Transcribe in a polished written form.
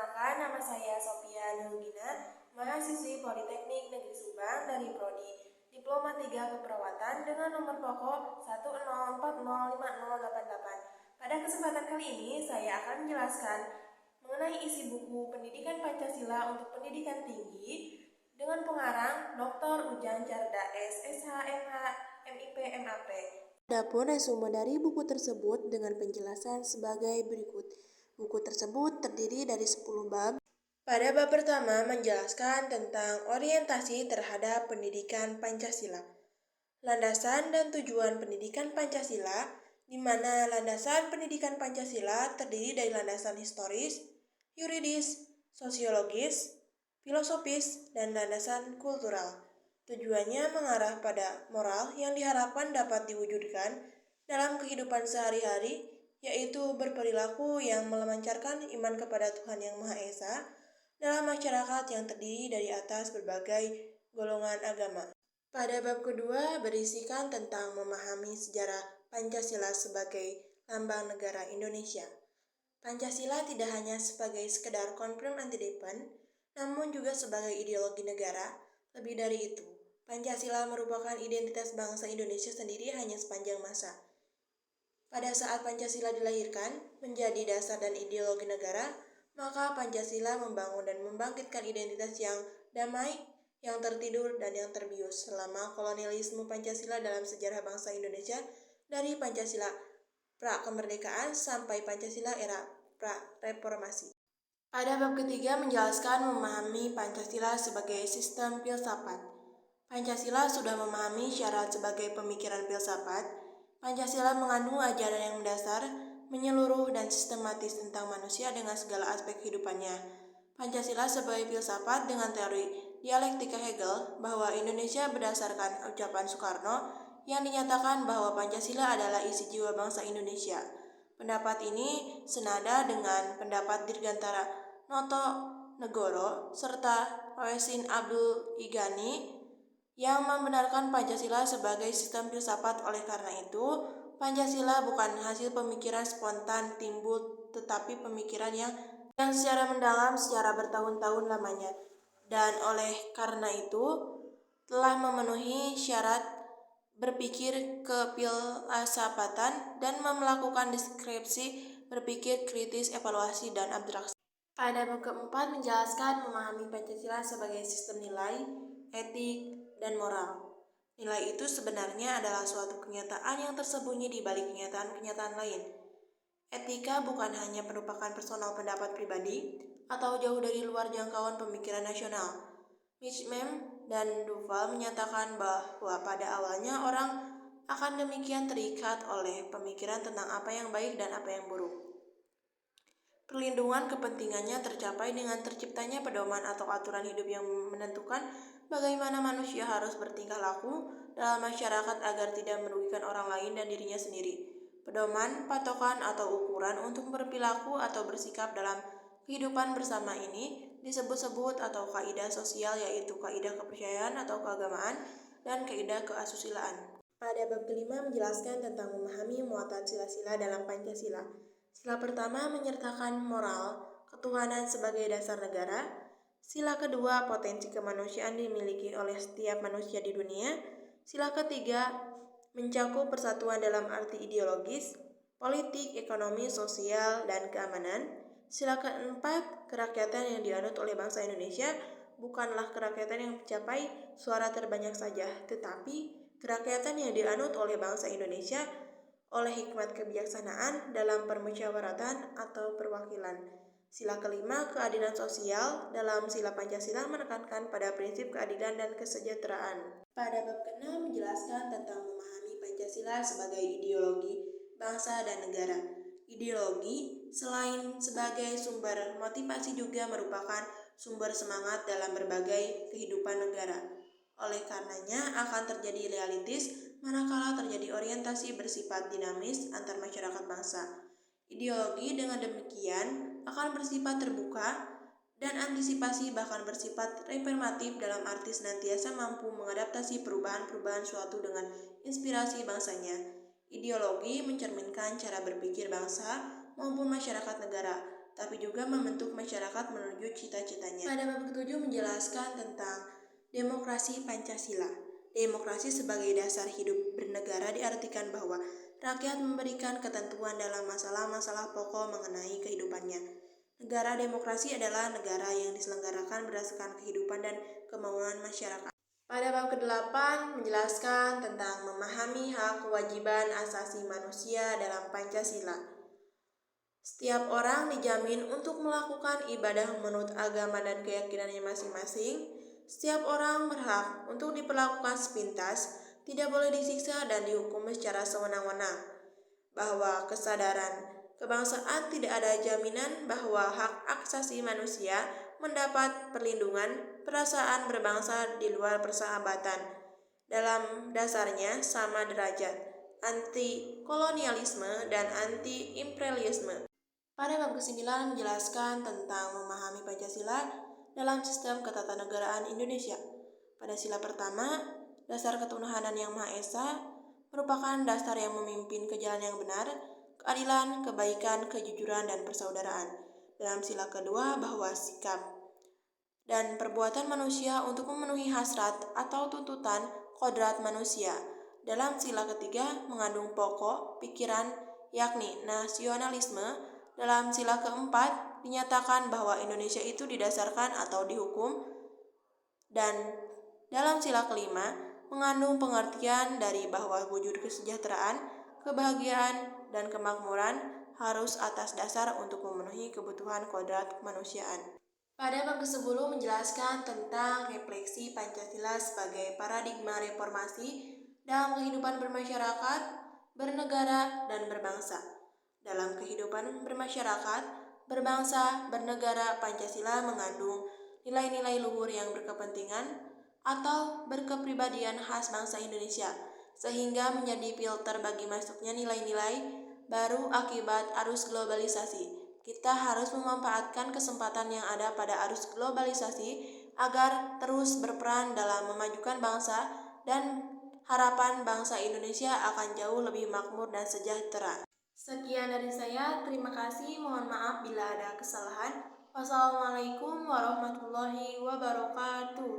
Perkenalkan, nama saya Sophia Nurgina, mahasiswi Politeknik Negeri Subang dari Prodi Diploma 3 Keperawatan dengan nomor pokok 104050888. Pada kesempatan kali ini, saya akan menjelaskan mengenai isi buku Pendidikan Pancasila untuk Pendidikan Tinggi dengan pengarang Dr. Ujang Carda S. SH, MH, MIP, MAP. Adapun resume dari buku tersebut dengan penjelasan sebagai berikut. Buku tersebut terdiri dari 10 bab. Pada bab pertama menjelaskan tentang orientasi terhadap pendidikan Pancasila. Landasan dan tujuan pendidikan Pancasila, di mana landasan pendidikan Pancasila terdiri dari landasan historis, yuridis, sosiologis, filosofis, dan landasan kultural. Tujuannya mengarah pada moral yang diharapkan dapat diwujudkan dalam kehidupan sehari-hari, yaitu berperilaku yang memancarkan iman kepada Tuhan Yang Maha Esa dalam masyarakat yang terdiri dari atas berbagai golongan agama. Pada bab kedua berisikan tentang memahami sejarah Pancasila sebagai lambang negara Indonesia. Pancasila tidak hanya sebagai sekedar konfirm anti-depen, namun juga sebagai ideologi negara. Lebih dari itu, Pancasila merupakan identitas bangsa Indonesia sendiri hanya sepanjang masa. Pada saat Pancasila dilahirkan menjadi dasar dan ideologi negara, maka Pancasila membangun dan membangkitkan identitas yang damai, yang tertidur dan yang terbius selama kolonialisme Pancasila dalam sejarah bangsa Indonesia dari Pancasila pra-kemerdekaan sampai Pancasila era pra-reformasi. Pada bab ketiga menjelaskan memahami Pancasila sebagai sistem filsafat. Pancasila sudah memahami syarat sebagai pemikiran filsafat. Pancasila mengandung ajaran yang mendasar, menyeluruh, dan sistematis tentang manusia dengan segala aspek kehidupannya. Pancasila sebagai filsafat dengan teori dialektika Hegel bahwa Indonesia berdasarkan ucapan Soekarno yang dinyatakan bahwa Pancasila adalah isi jiwa bangsa Indonesia. Pendapat ini senada dengan pendapat Dirgantara Noto Negoro serta Wayesin Abdul Igani yang membenarkan Pancasila sebagai sistem filsafat. Oleh karena itu, Pancasila bukan hasil pemikiran spontan timbul, tetapi pemikiran yang secara mendalam secara bertahun-tahun lamanya, dan oleh karena itu telah memenuhi syarat berpikir kefilsafatan dan melakukan deskripsi berpikir kritis, evaluasi, dan abstraksi. Pada bab keempat menjelaskan memahami Pancasila sebagai sistem nilai, etik, dan moral. Nilai itu sebenarnya adalah suatu kenyataan yang tersembunyi di balik kenyataan-kenyataan lain. Etika bukan hanya merupakan personal pendapat pribadi atau jauh dari luar jangkauan pemikiran nasional. Micham dan Duval menyatakan bahwa pada awalnya orang akan demikian terikat oleh pemikiran tentang apa yang baik dan apa yang buruk. Perlindungan kepentingannya tercapai dengan terciptanya pedoman atau aturan hidup yang menentukan bagaimana manusia harus bertingkah laku dalam masyarakat agar tidak merugikan orang lain dan dirinya sendiri. Pedoman, patokan, atau ukuran untuk berperilaku atau bersikap dalam kehidupan bersama ini disebut-sebut atau kaidah sosial, yaitu kaidah kepercayaan atau keagamaan dan kaidah keasusilaan. Pada bab kelima menjelaskan tentang memahami muatan sila-sila dalam Pancasila. Sila pertama menyertakan moral, ketuhanan sebagai dasar negara. Sila kedua, potensi kemanusiaan dimiliki oleh setiap manusia di dunia. Sila ketiga, mencakup persatuan dalam arti ideologis, politik, ekonomi, sosial, dan keamanan. Sila keempat, kerakyatan yang dianut oleh bangsa Indonesia bukanlah kerakyatan yang mencapai suara terbanyak saja, tetapi kerakyatan yang dianut oleh bangsa Indonesia oleh hikmat kebijaksanaan dalam permusyawaratan atau perwakilan. Sila kelima, keadilan sosial. Dalam sila Pancasila menekankan pada prinsip keadilan dan kesejahteraan. Pada bab ke-6 menjelaskan tentang memahami Pancasila sebagai ideologi bangsa dan negara. Ideologi selain sebagai sumber motivasi juga merupakan sumber semangat dalam berbagai kehidupan negara. Oleh karenanya akan terjadi realitis manakala terjadi orientasi bersifat dinamis antar masyarakat bangsa. Ideologi dengan demikian akan bersifat terbuka dan antisipasi bahkan bersifat reformatif dalam arti senantiasa mampu mengadaptasi perubahan-perubahan suatu dengan inspirasi bangsanya. Ideologi mencerminkan cara berpikir bangsa maupun masyarakat negara. tapi juga membentuk masyarakat menuju cita-citanya. Pada bab ke-7 menjelaskan tentang demokrasi Pancasila. Demokrasi sebagai dasar hidup bernegara diartikan bahwa rakyat memberikan ketentuan dalam masalah-masalah pokok mengenai kehidupannya. Negara demokrasi adalah negara yang diselenggarakan berdasarkan kehidupan dan kemauan masyarakat. Pada bab ke-8 menjelaskan tentang memahami hak kewajiban asasi manusia dalam Pancasila. Setiap orang dijamin untuk melakukan ibadah menurut agama dan keyakinannya masing-masing. Setiap orang berhak untuk diperlakukan sepintas, tidak boleh disiksa dan dihukum secara sewenang-wenang. Bahwa kesadaran kebangsaan tidak ada jaminan bahwa hak asasi manusia mendapat perlindungan. Perasaan berbangsa di luar persahabatan dalam dasarnya sama derajat, anti kolonialisme dan anti imperialisme. Pada bab ke-9 menjelaskan tentang memahami Pancasila dalam sistem ketatanegaraan Indonesia. Pada sila pertama, dasar ketuhanan yang Maha Esa merupakan dasar yang memimpin ke jalan yang benar, keadilan, kebaikan, kejujuran, dan persaudaraan. Dalam sila kedua, bahwa sikap dan perbuatan manusia untuk memenuhi hasrat atau tuntutan kodrat manusia. Dalam sila ketiga, mengandung pokok pikiran yakni nasionalisme. Dalam sila keempat, dinyatakan bahwa Indonesia itu didasarkan atau dihukum. Dan dalam sila kelima, mengandung pengertian dari bahwa wujud kesejahteraan, kebahagiaan, dan kemakmuran harus atas dasar untuk memenuhi kebutuhan kodrat kemanusiaan. Pada bab ke-10 menjelaskan tentang refleksi Pancasila sebagai paradigma reformasi dalam kehidupan bermasyarakat, bernegara, dan berbangsa. Dalam kehidupan bermasyarakat, berbangsa, bernegara, Pancasila mengandung nilai-nilai luhur yang berkepentingan atau berkepribadian khas bangsa Indonesia, sehingga menjadi filter bagi masuknya nilai-nilai baru akibat arus globalisasi. Kita harus memanfaatkan kesempatan yang ada pada arus globalisasi agar terus berperan dalam memajukan bangsa, dan harapan bangsa Indonesia akan jauh lebih makmur dan sejahtera. Sekian dari saya, terima kasih, mohon maaf bila ada kesalahan. Wassalamualaikum warahmatullahi wabarakatuh.